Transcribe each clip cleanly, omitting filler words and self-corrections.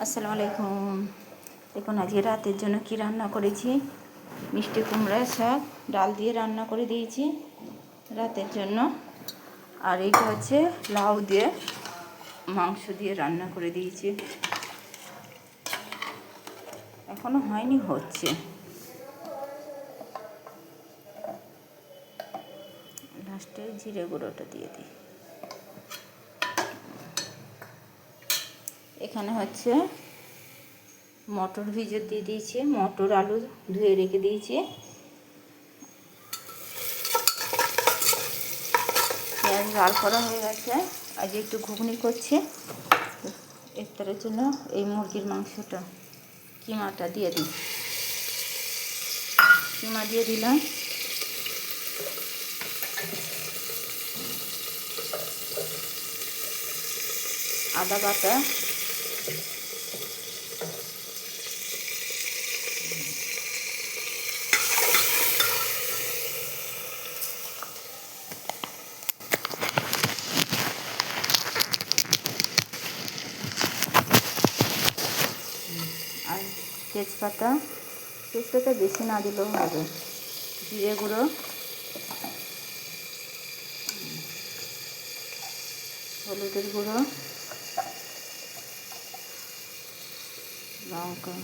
আসসালামু আলাইকুম। দেখুন আজকে রাতের জন্য কি রান্না করেছি। মিষ্টি কুমড়া শাক ডাল দিয়ে রান্না করে দিয়েছি রাতের জন্য। আর এইটা হচ্ছে লাউ দিয়ে মাংস দিয়ে রান্না করে দিয়েছি। এখনো হয়নি, হচ্ছে। লাস্টে জিরে গুঁড়োটা দিয়ে দিই। এখানে হচ্ছে মটর ভিজে দিয়ে দিয়েছি, মটর আলু ধুয়ে রেখে দিয়েছি। পেঁয়াজ লাল করা হয়ে গেছে। আজ একটু ঘুগনি করছি ইফতারের জন্য। এই মুরগির মাংসটা কিমাটা দিয়ে দিই। কিমা দিয়ে দিলাম, আদা বাটা, আর তেজপাতা বেশি না দিলেও হবে। জিরে গুঁড়ো, হলুদের গুঁড়ো, লঙ্কা,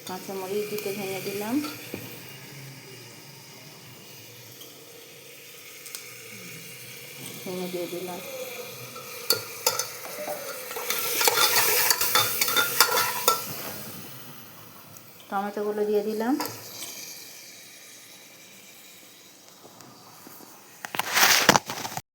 কাঁচামরিচ দুটো ভেঙে দিলাম, ভেঙে দিয়ে দিলাম। টমেটোগুলো দিয়ে দিলাম।